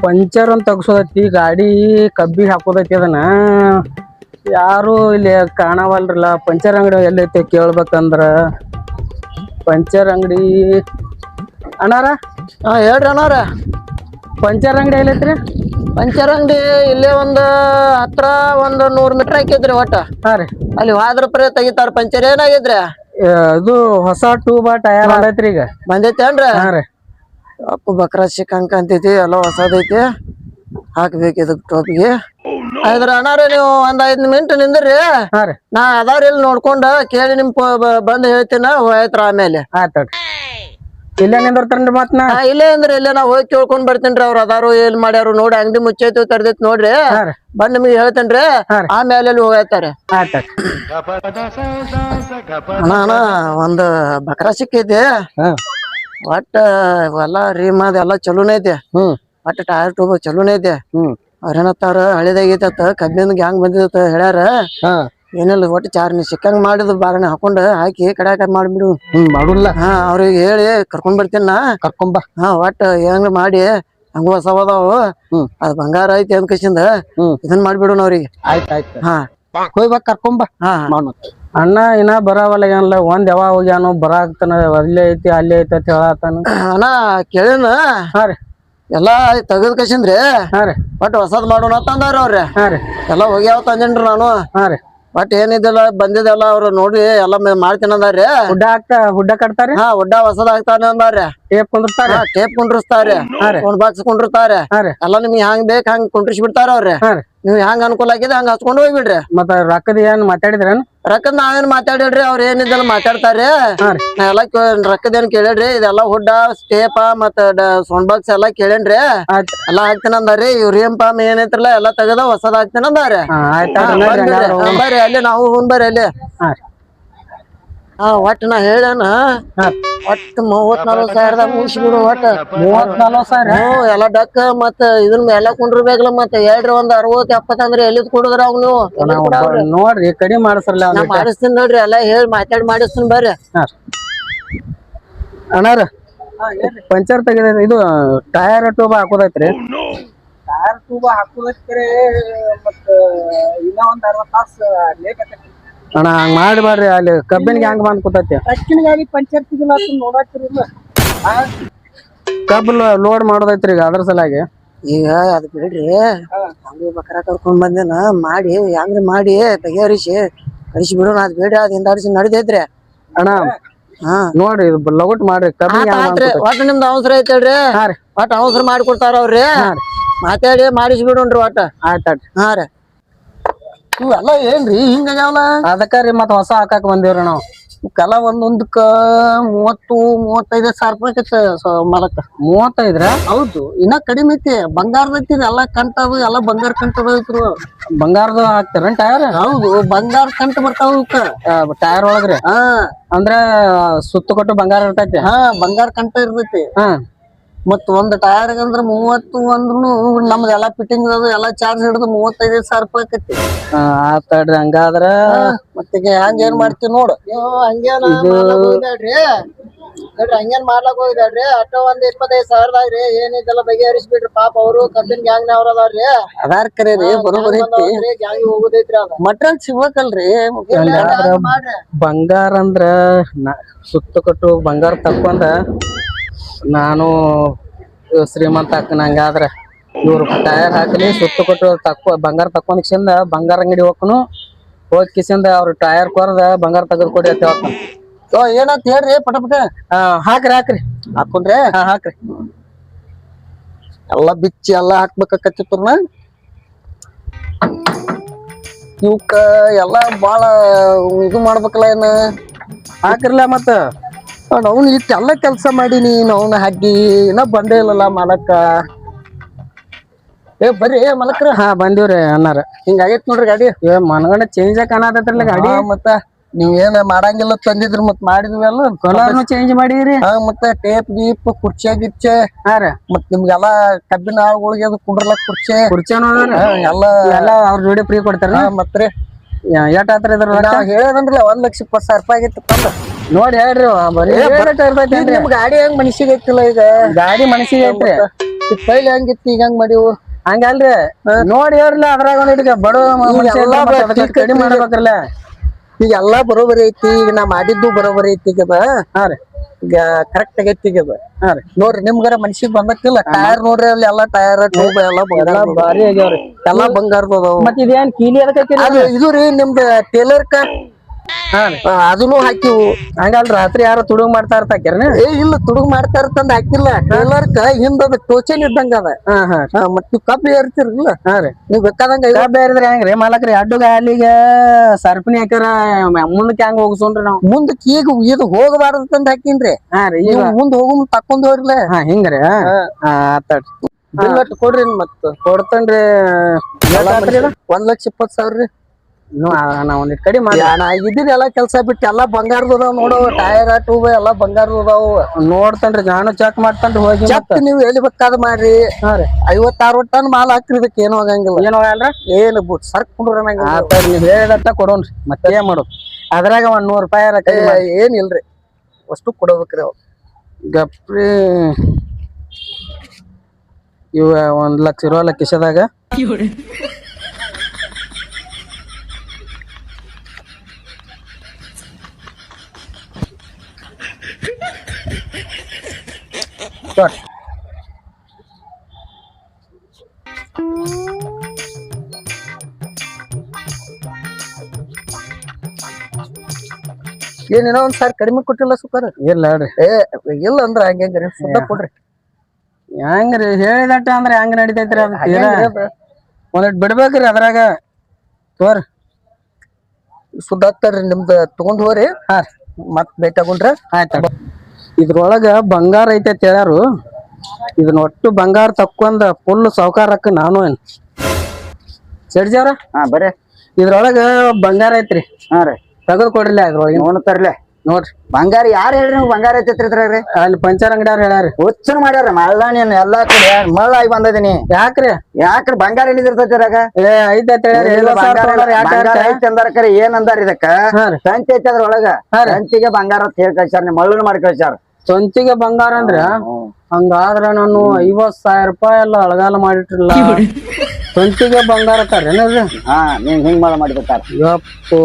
Puncture ಅಂತ ತಗ್ಸೋದೈತಿ ಗಾಡಿ ಕಬ್ಬಿಗೆ ಹಾಕೋದೈತಿ ಅದನ್ನ ಯಾರು ಇಲ್ಲಿ ಕಾಣವಲ್ರಲ್ಲ. ಪಂಚರ್ ಅಂಗಡಿ ಎಲ್ಲೈತಿ ಕೇಳ್ಬೇಕಂದ್ರ ಪಂಚರ್ ಅಂಗಡಿ ಅಣ್ಣಾರ. ಹೇಳ್ರಿ ಅಣ್ಣಾರ. ಪಂಚರ್ ಅಂಗಡಿ ಎಲ್ಲೈತ್ರಿ? ಪಂಚರ್ ಅಂಗಡಿ ಇಲ್ಲೇ ಹತ್ರ 100 ಮೀಟರ್ ಹಾಕಿದ್ರಿ ಒಟ್ಟ. ಹಾ ರೀ. ಅಲ್ಲಿ ಹೋದ್ರ ಪರಿ ತೆಗಿತಾರ. ಪಂಚರ್ ಏನಾಗಿದ್ರಿ? ಇದು ಹೊಸ ಟೂಬ ಟಯರ್ ಆಗೈತ್ರಿ ಈಗ ಬಂದೈತೇನ್ರಿ? ಹಾ ರೀ. ಅಪ್ಪ ಬಕ್ರ ಸಿಕ್ಕಂಕ ಅಂತೈತಿ, ಎಲ್ಲ ಹೊಸದೈತಿ, ಹಾಕ್ಬೇಕು ಇದಕ್ ಟೋಪಿಗೆ. ಆಯ್ದ್ರ ಅಣ್ಣಾರ ನೀವು 5 ಮಿನಿಟ್ ನಿಂದ್ರಿ. ಹಾ ರೀ. ನಾ ಅದಾರ ಇಲ್ಲಿ ನೋಡ್ಕೊಂಡ ಕೇಳಿ ನಿಮ್ ಬಂದ್ ಹೇಳ್ತೀನ. ಹೋಯ್ತ್ರ ಆಮೇಲೆ ಆಯ್ತ ಇಲ್ಲೇ ನಿಂದಿರ್ತಾರನ್ರಿ ಮತ್ ನಾ ಇಲ್ಲೇ ಅಂದ್ರೆ ಇಲ್ಲೇ ನಾ ಹೋಗಿ ಕೇಳ್ಕೊಂಡ್ ಬರ್ತೀನ್ರಿ. ಅವ್ರ ಅದಾರು ಏನ್ ಮಾಡ್ಯಾರು ನೋಡಿ. ಅಂಗಡಿ ಮುಚ್ಚೈತಿ ತರ್ದೈತಿ ನೋಡ್ರಿ. ಬಂದ್ ನಿಮ್ಗೆ ಹೇಳ್ತೇನ್ರಿ. ಆಮೇಲೆ ಅಲ್ಲಿ ಹೋಗ್ತಾರೆ. ಅಣ್ಣ ಒಂದ್ ಬಕ್ರ ಸಿಕ್ಕೈತಿ. ಒಟ್ಟ ಎಲ್ಲಾ ರೀಮಾದ ಎಲ್ಲಾ ಚಲೋನ ಐತಿ. ಒಟ್ಟ ಟೈರ್ ಟ್ಯೂಬ್ ಚಲೋನ ಐತಿ. ಅವ್ರೇನತ್ತಾರ ಹಳಿದಾಗೈತ ಕಬ್ಬಿನ ಗ್ಯಾಂಗ್ ಬಂದಿತ್ತ ಹೇಳ್ಯಾರ. ಏನಿಲ್ಲ ಒಟ್ಟು 4 ಸಿಕ್ಕಂಗ್ ಮಾಡಿದ್ ಬಾಗಣೆ ಹಾಕೊಂಡ್ ಹಾಕಿ ಕಡ್ಯಾಕ ಮಾಡ್ಬಿಡು. ಮಾಡುಲ್ಲ. ಅವ್ರಿಗೆ ಹೇಳಿ ಕರ್ಕೊಂಡ್ ಬರ್ತೀನಿ ನಾ. ಕರ್ಕೊಂಬ. ಒಟ್ಟ ಹೆಂಗ್ ಮಾಡಿ ಹಂಗ ಹೊಸವದಾವು. ಅದ್ ಬಂಗಾರ ಐತಿ ಅಂದ್ ಕಸಿಂದ ಇದನ್ ಮಾಡ್ಬಿಡು ಅವ್ರಿಗೆ. ಆಯ್ತಾಯ್ತು. ಹೋಗ್ಬಾ ಕರ್ಕೊಂಬ. ಅಣ್ಣ ಇನ್ನ ಬರವಲ್ಲ ಏನಿಲ್ಲ. ಒಂದ್ ಯಾವಾಗ ಹೋಗ್ಯಾನು ಬರಾಕ್ತಾನ. ಅಲ್ಲೇ ಐತಿ ಅಲ್ಲೇ ಐತಿ ಅಂತ ಹೇಳತ್ತಾನ. ಅಣ್ಣ ಕೇಳೇನ? ಹಾ ರೀ. ಎಲ್ಲಾ ತೆಗದ್ ಕಸಿಂದ್ರಿ. ಹಾ ರೀ. ಒಟ್ ಹೊಸದ್ ಮಾಡೋಣ ಅಂತಂದಾರ ಅವ್ರಿ. ಹಾ ರೀ. ಎಲ್ಲಾ ಹೋಗ್ಯಾವ ತಂದೇನ್ರಿ ನಾನು. ಹಾ ರೀ. ಬಟ್ ಏನಿದಿಲ್ಲ ಬಂದಿದ್ದೆಲ್ಲ ಅವ್ರು ನೋಡಿ ಎಲ್ಲಾ ಮಾಡ್ತೀನಿ ಅಂದಾರ್ರಿ. ಹುಡ್ಡ ಕಟ್ತಾರ. ಹುಡ್ಡ ಹೊಸದ್ ಹಾಕ್ತಾನೆ ಅಂದಾರ್ರಿ. ಟೇಪ್ ಕುಂದಿರ್ತಾರ. ಟೇಪ್ ಕುಂಡ್ರಿಸ್ತಾರ. ಒಂದ್ ಬಾಕ್ಸ್ ಕುಂಡಿರ್ತಾರ. ಎಲ್ಲಾ ನಿಮ್ಗೆ ಹೆಂಗ್ ಬೇಕ್ ಹಂಗ್ ಕುಂಡ್ರಿಸಿ ಬಿಡ್ತಾರ ಅವ್ರಿ. ನೀವ್ ಹೆಂಗ್ ಅನುಕೂಲ ಆಗಿದೆ ಹಂಗ ಹಚ್ಕೊಂಡ್ ಹೋಗ್ಬಿಡ್ರಿ. ಮತ್ತ ರೊಕ್ಕದ ಏನ್ ಮಾತಾಡಿದ್ರೇನ್? ರೊಕ್ಕದ ನಾವೇನ್ ಮಾತಾಡಿಡ್ರಿ. ಅವ್ರ ಏನಿದ್ದಲ್ಲ ಮಾತಾಡ್ತಾರ್ರಿ. ನಾ ಎಲ್ಲಾ ರೊಕ್ಕದ ಏನ್ ಕೇಳಿಡ್ರಿ. ಇದೆಲ್ಲಾ ಹುಡ್ಡ ಟೇಪ ಮತ್ತ ಸೌಂಡ್ ಬಾಕ್ಸ್ ಎಲ್ಲಾ ಕೇಳೇನ್ರಿ. ಎಲ್ಲಾ ಹಾಕ್ತೀನಿ ಅಂದಾರಿ. ಇವ್ರ ಏನ್ ಏನೈತ್ರಲ್ಲ ಎಲ್ಲಾ ತೆಗದ ಹೊಸದ್ ಹಾಕ್ತೀನಿ ಅಂದಾರಿ. ಬರ್ರಿ ಅಲ್ಲಿ ನಾವು ಬರ್ರಿ ಅಲ್ಲಿ. ಒಟ್ಟ ನಾ ಹೇಳೇನ ಒಟ್ಟು 30-40 ಸಾವಿರದಾಗ ಮುಗಿಸ್ಬಿಡು. ಒಟ್ಟ 30-40 ಸಾವಿರ ಎಲ್ಲಾ ಡಕ್ಕ ಮತ್ತ ಇದನ್ನ ಎಲ್ಲಾ ಕುಂಡ್ರಬೇಕಲ್ಲ. ಮತ್ತೆ ಹೇಳ್ರಿ ಒಂದ್ 60-70 ಅಂದ್ರೆ ಎಲ್ಲಿದ್ ಕೊಡುದ್ರ ಅವ್ ನೀವು ನೋಡ್ರಿ ಕಡಿಮೆ ಮಾಡಿಸ್ರಲ್ಲ. ನಾ ಮಾಡಿಸ್ತೀನಿ ನೋಡ್ರಿ. ಎಲ್ಲಾ ಹೇಳಿ ಮಾತಾಡಿ ಮಾಡಿಸ್ತೀನಿ ಬರ್ರಿ. ಅಣ್ಣಾರ ಪಂಚರ್ ತೆಗಿದ ಇದು ಟಯರ್ ಟ್ಯೂಬ್ ಹಾಕೋದೈತ್ರಿ. ಟೈರ್ ಟ್ಯೂಬ್ ಹಾಕೋದಕ್ಕೆ ಮತ್ತ ಇನ್ನ ಒಂದ್ 60 ತಾಸು ಲೇಟ್ ಆಕೈತಿ ಅಣ್ಣ. ಹಂಗ ಮಾಡ್ಬಾರ್ರಿ. ಅಲ್ಲಿ ಕಬ್ಬಿನ ಗ್ಯಾಂಗ್ ಬಂದ್ ಕೂತೈತಿ. ಅಕ್ಕಿನ ಗಾಡಿ ಪಂಚರ್ ತೆಗಿಲ್ಲ ನೋಡಾತಿರಿಲ್ಲ. ಕಬ್ಬ್ ಲೋಡ್ ಮಾಡೋದೈತ್ರಿ ಈಗ ಅದ್ರ ಸಲಾಗಿ. ಈಗ ಅದ್ ಬಿಡ್ರಿ. ಹಂಗ ಬಕ್ರ ಕರ್ಕೊಂಡ್ ಬಂದೇನ ಮಾಡಿ ಹೆಂಗ್ರಿ ಮಾಡಿ ಬಗೆಹರಿಸಿ ಕಳಿಸಿ ಬಿಡೋಣ. ಅದ್ ಬಿಡ್ರಿ. ಅದ್ ಹಿಂದಾಡಿಸಿ ನಡಿದೈತ್ರಿ ಅಣ್ಣ. ನೋಡ್ರಿ ಲಗುಟ್ ಮಾಡ್ರಿ. ಒಟ್ಟ ನಿಮ್ದು ಅವಸರ ಐತಲ್ರಿ. ಒಟ್ಟ ಅವಸರ ಮಾಡ್ಕೊಡ್ತಾರ ಅವ್ರಿ. ಮಾತಾಡಿ ಮಾಡಿಸಿ ಬಿಡೋಣ್ರಿ ಒಟ್ಟ. ಆಯ್ತಾಡ್ರಿ. ಹಾ ರೀ. ಇವೆಲ್ಲ ಏನ್ರಿ ಹಿಂಗಾಗ್ಯಾವಲ್ಲ? ಅದಕ್ಕ ಮತ್ ಹೊಸ ಹಾಕಾಕ್ ಬಂದಿವ್ರಿ ನಾವು. ಕಲ ಒಂದೊಂದಕ್ಕ 30-35 ಸಾವಿರ ರೂಪಾಯಿ ಮಲಕ್ಕ. 35? ಹೌದು. ಇನ್ನ ಕಡಿಮೆ ಐತಿ. ಬಂಗಾರದ ಐತಿ. ಎಲ್ಲಾ ಕಂಟದು ಎಲ್ಲಾ ಬಂಗಾರ ಕಂಟದ ಐತ್ರು. ಬಂಗಾರದ ಹಾಕ್ತಾರ ಟೈರ್? ಹೌದು. ಬಂಗಾರ ಕಂಟ ಬರ್ತಾವ ಟೈರ್ ಒಳಗ್ರಿ. ಅಂದ್ರ ಸುತ್ತ ಕೊಟ್ಟು ಬಂಗಾರ ಇರ್ತೈತಿ. ಬಂಗಾರ ಕಂಟ ಇರ್ತೈತಿ. ಮತ್ ಒಂದ್ ಟೈರ್ ಅಂದ್ರ 30 ಅಂದ್ರೂ ನಮ್ದು ಎಲ್ಲಾ ಫಿಟ್ಟಿಂಗ್ ಅದು ಎಲ್ಲಾ ಚಾರ್ಜ್ ಹಿಡಿದು 35 ಸಾವಿರ ರೂಪಾಯಿ ಆಕೈತಿ. ಆತಾಡ್ರಿ. ಹಂಗಾದ್ರ ಮತ್ತಿಗೆ ಹಂಗ ಏನ್ ಮಾಡ್ತೀವಿ ನೋಡು. ಹಂಗೇನ್ ಹಂಗೇನ್ ಮಾಡ್ಲಾಕ್ ಹೋಗಿದ್ರಿ. ಅಟ್ಟ ಒಂದ್ 25 ಸಾವಿರದಾಗ್ರಿ ಏನಿದೆಲ್ಲ ಬಗೆಹರಿಸ್ಬಿಡ್ರಿ. ಪಾಪ ಅವರು ಕಬ್ಬಿನ ಗ್ಯಾಂಗ್ ಅವ್ರ ಅದಾರ್ರಿ. ಅದಾರ್ ಕರೆ ರೀ. ಬರೋಬರಿ ಗ್ಯಾಂಗ್ ಹೋಗುದೈತ್ರಿ. ಅದ ಮಟ್ರಿಯಲ್ ಸಿಗ್ಬೇಕಲ್ರಿ. ಬಂಗಾರ ಅಂದ್ರ ಸುತ್ತ ಕೊಟ್ಟು ಬಂಗಾರ ತಕೊಂಡ ನಾನು ಶ್ರೀಮಂತ ಹಾಕನ. ಹಂಗಾದ್ರ ಇವ್ರು ಟೈರ್ ಹಾಕಲಿ ಸುತ್ತ ಕೊಟ್ಟು ಬಂಗಾರ ತಕೊಂಡ್ ಕಿಸಿಂದ ಬಂಗಾರ ಅಂಗಡಿ ಹೋಗ್ನು. ಹೋಗಿ ಕಿಸಿಂದ ಅವ್ರ ಟೈರ್ ಕೊರ್ದ ಬಂಗಾರ ತೆಗೆದು ಕೊಡಿ ಅಂತ ಹೇಳ್ತಾನ. ಏನಂತ ಹೇಳ್ರಿ ಪಟಪಟ. ಹಾಕ್ರಿ ಹಾಕ್ರಿ. ಹಾಕೊಂಡ್ರೆ ಹಾಕ್ರಿ. ಎಲ್ಲಾ ಬಿಚ್ಚಿ ಎಲ್ಲಾ ಹಾಕ್ಬೇಕತ್ತಿರ್ನ. ಇವಕ್ಕ ಎಲ್ಲಾ ಬಾಳ ಇದು ಮಾಡ್ಬೇಕಲ್ಲ. ಏನ ಹಾಕಿರ್ಲ ಮತ್ತ ಅವ್ನು ಇಟ್ಟೆಲ್ಲ ಕೆಲ್ಸ ಮಾಡೀನಿ. ಅವ್ನ ಹಾಕಿ ಇನ್ನ ಬಂದೇ ಇಲ್ಲಲ್ಲ ಮಾಲಕ್ಕ. ಬರ್ರಿ ಮಲಕ್ರ. ಬಂದಿವ್ರಿ ಅನ್ನಾರ. ಹಿಂಗಾಗೈತ್ ನೋಡ್ರಿ ಗಾಡಿ. ಮನಗಂಡ ಚೇಂಜ್ ಕಾಣತೈತ್ರಲ್ಲ ಗಾಡಿ. ಮತ್ತ ನೀವ್ ಏನ ಮಾಡಂಗಿಲ್ಲ ತಂದಿದ್ರಿ. ಮತ್ ಮಾಡಿದ್ವಲ್ಲ ಕಲರ್ನು ಚೇಂಜ್ ಮಾಡಿದ್ರಿ. ಮತ್ತೆ ಟೇಪ್ ಗೀಪ್ ಕುರ್ಚೆ ಗಿರ್ಚೆ. ಮತ್ ನಿಮ್ಗೆಲ್ಲಾ ಕಬ್ಬಿನ ಆಳುಗಳಿಗೆ ಅದು ಕುಂಡ್ರಲಕ್ ಕುರ್ಚೆನು ಎಲ್ಲ ಅವ್ರ ಜೋಡಿ ಫ್ರೀ ಕೊಡ್ತಾರ. ಮತ್ರಿ ಎಷ್ಟ್ ಆತ್ರ ಇದ್ರ ಹೇಳದಂದ್ರಲ್ಲ 1,20,000 ರೂಪಾಯಿ ಆಗಿತ್ತು ತಂದ. ನೋಡಿ ಹೇಳ್ರಿ. ಗಾಡಿ ಹೆಂಗ್ ಮನಸ್ಸಿಗೆ ಐತಿಲ್ಲ. ಈಗ ಗಾಡಿ ಮನಸ್ಸಿಗೆ ಐತ್ರಿ. ಪೈಲೆ ಹೆಂಗಿತ್ತು ಈಗ ಹೆಂಗ್ ಮಾಡಿವು ಹಂಗಲ್ರಿ ನೋಡಿ ಹೇಳ್ರಲ್ಲ ಅದ್ರಾಗ ಒಂದಿಟ್ಟಿಗೆ ಬಡ ಮನುಷ್ಯ ಎಲ್ಲಾ ಇದ್ರೆ ಮತ್ತೆ ಅದಕ್ಕೆ ಕಡಿಮೆ ಮಾಡ್ಬೇಕ್ರಲ್ಲ. ಈಗ ಎಲ್ಲಾ ಬರೋಬರಿ ಐತಿ ಈಗ ನಾ ಮಾಡಿದ್ದು ಬರೋಬರಿ ಐತಿ ಈಗ ಹಾ ರೀ ಈಗ ಕರೆಕ್ಟ್ ಆಗೈತಿ ಈಗ ಹಾ ರೀ ನೋಡ್ರಿ ನಿಮ್ಗಾರ ಮನ್ಸಿಗೆ ಬಂದಕ್ಕಿಲ್ಲ ಟೈರ್ ನೋಡ್ರಿ ಅಲ್ಲಿ ಎಲ್ಲಾ ಟೈರ್ ಟ್ಯೂಬ್ ಎಲ್ಲಾ ಎಲ್ಲಾ ಭಾರಿ ಆಗ್ಯಾವ್ರಿ. ಎಲ್ಲಾ ಬಂಗಾರದ ಅದಾವು ಮತ್ ಇದೇನ್ ಕೀಲಿ ಅದಕ್ಕೆ ಅದು ಇದು ರೀ ನಿಮ್ದ ಟೇಲರ್ ಹಾ ರೀ ಅದನ್ನು ಹಾಕಿವು ಹಂಗಲ್ ರಾತ್ರಿ ಯಾರು ತುಡುಗ್ ಮಾಡ್ತಾ ಇರ್ತಾಕ್ಯಾರನ. ಇಲ್ಲ ತುಡುಗ್ ಮಾಡ್ತಾ ಇರ್ತಂದ ಹಾಕಿಲ್ಲ ಟೇಲರ್ಕ ಹಿಂದ ಅದ ಟೋಚನ್ ಇದ್ದಂಗ ಅದ ಹಾ ಹಾ ಮತ್ ನೀವ್ ಕಬ್ಬಿ ಏರ್ತಿರ್ಲಿಲ್ಲ ಹಾ ರೀ ನೀವ್ ಬೇಕಾದಂಗ ಬೇರಿದ್ರೆ ಹೆಂಗ್ರಿ ಮಾಲಕ್ರಿ ಅಡ್ಡುಗ ಅಲ್ಲಿಗೆ ಸರ್ಪಣಿ ಹಾಕ್ಯಾರ ಮುಂದಕ್ಕೆ ಹೆಂಗ್ ಹೋಗ್ಸೋನ್ರಿ ನಾವ್ ಮುಂದಕ್ ಈಗ ಇದು ಹೋಗಬಾರ್ದಂತ ಹಾಕಿನ್ರಿ ಹಾ ರೀ ಈಗ ಮುಂದ್ ಹೋಗು ತಕೊಂಡ್ ಹೋಗ್ರಲ್ಲ ಹಾ ಹಿಂಗ್ರಿ ಆತಾಡ್ರಿ ಬಿಲ್ ಕೊಡ್ರಿ ಮತ್ ಕೊಡ್ತೇನ್ರಿ. 1,20,000 ರೀ ನಾ ಒಂದಿಟ್ ಕಡಿ ಮಾಡಿ ನಾ ಇದ್ದಿದ್ ಎಲ್ಲಾ ಕೆಲ್ಸ ಬಿಟ್ಟು ಎಲ್ಲಾ ಬಂಗಾರದ ಅದಾವ ನೋಡವ ಟೈರ್ ಟ್ಯೂಬ್ ಎಲ್ಲಾ ಬಂಗಾರದ ಅದಾವು ನೋಡ್ತೇನ್ರಿ ನಾನು ಚೆಕ್ ಮಾಡ್ತೇನ್ರಿ ಹೋಗಿ ಚೆಕ್ ನೀವ್ ಎಲ್ಲಿ ಬೇಕಾದ ಮಾಡ್ರಿ ಹಾ ರೀ 50-60 ಟನ್ ಮಾಲ್ ಹಾಕ್ರಿ ಇದಕ್ಕೆ ಏನೂ ಆಗಂಗಿಲ್ಲ ಏನೋ ಅಲ್ರ ಏನು ಸರ್ಕ್ ಕುಂಡ್ರ ಆತಾಡ್ರಿ ನೀವ್ ಹೇಳಿದಟ್ಟ ಕೊಡೋನ್ರಿ ಮತ್ತೆ ಏನ್ ಮಾಡೋದು ಅದ್ರಾಗ ಒಂದ್ $100 ಏನಿಲ್ರಿ ಅಷ್ಟು ಕೊಡ್ಬೇಕ್ರಿ ಅವ್ ಗಪ್ರಿ ಇವ 1,00,000 ಇರೋಲ್ಲ ಕಿಶದಾಗ. ಏನೇನೋ ಒಂದ್ ಸಾರಿ ಕಡಿಮೆ ಕೊಟ್ಟಿಲ್ಲ ಸುಖರ ಇಲ್ಲ ಹೇಳ್ರಿ ಇಲ್ಲ ಅಂದ್ರ ಹಂಗ್ರಿ ಸುದ್ದ ಕೊಡ್ರಿ ಹೆಂಗ್ರಿ ಹೇಳಿದಟ್ಟ ಅಂದ್ರ ಹೆಂಗ್ ನಡಿತೈತ್ರಿ ಅದ ಒಂದಿಟ್ ಬಿಡ್ಬೇಕ್ರಿ ಅದ್ರಾಗ ತೋರಿ ಸುದ್ದ ಆಗ್ತಾರ್ರಿ ನಿಮ್ದ ತಗೊಂಡ್ ಹೋರಿ ಹಾ ಮತ್ ಭೇಟಿಯಾಗುಂಡ್ರ ಆಯ್ತ. ಇದ್ರೊಳಗ ಬಂಗಾರ ಐತೆ ಹೇಳ್ಯಾರು ಇದನ್ನ ಒಟ್ಟು ಬಂಗಾರ ತಕ್ಕೊಂಡ ಫುಲ್ ಸಾವ್ಕಾರಕ್ಕ ನಾನು ಏನ್ ಸೆಡ್ಜಾರ ಬರೇ ಇದ್ರೊಳಗ ಬಂಗಾರ ಐತ್ರಿ ಹಾ ರೀ ತೆಗೆದು ಕೊಡ್ರಿಲ್ಲ ಇದ್ರೊಳಗ ನೋಡ್ತಾರ್ಲೆ ನೋಡ್ರಿ ಬಂಗಾರ ಯಾರು ಹೇಳ್ರಿ ನೀವು ಬಂಗಾರ ಐತೈತ್ರಿ ಅಲ್ಲಿ ಪಂಚರ್ ಅಂಗಡಿಯವ್ರ ಹೇಳ್ಯಾರಿ. ಹುಚ್ಚನ್ ಮಾಡ್ಯಾರ ಮಳ್ಳಾಣಿಯನ್ ಎಲ್ಲಾ ಕಡೆ ಮಳ್ಳಾಗಿ ಬಂದದೀನಿ ಯಾಕ್ರಿ ಯಾಕ್ರಿ ಬಂಗಾರ ಎಲ್ಲಿದಿರ್ತೈತಿರಾಗ ಏ ಐತೆ ಅಂದಾರ ಏನ್ ಅಂದಾರ ಇದಕ್ಕ ಸಂಚಿ ಐತಿ ಅದ್ರೊಳಗ ಸಂಚಿಗೆ ಬಂಗಾರ ಅಂತ ಹೇಳಿ ಕಳ್ಸ್ಯಾರ ನಿಮ್ ಮಳ್ಳನ್ ಮಾಡಿ ಕಳ್ಸ್ಯಾರ ಸ್ವಂತಿಗೆ ಬಂಗಾರ ಅಂದ್ರ ಹಂಗಾದ್ರ ನಾನು 50,000 ಎಲ್ಲ ಅಳಗಾಲ ಮಾಡಿಟ್ರಲ್ಲ ಸ್ವಂತಿಗೆ ಬಂಗಾರ ತಾರೇನ್ರಿ. ನೀವ್ ಹಿಂಗ್ ಮಾಡಿಬಿಟ್ಟಾರ ಯಪ್ಪು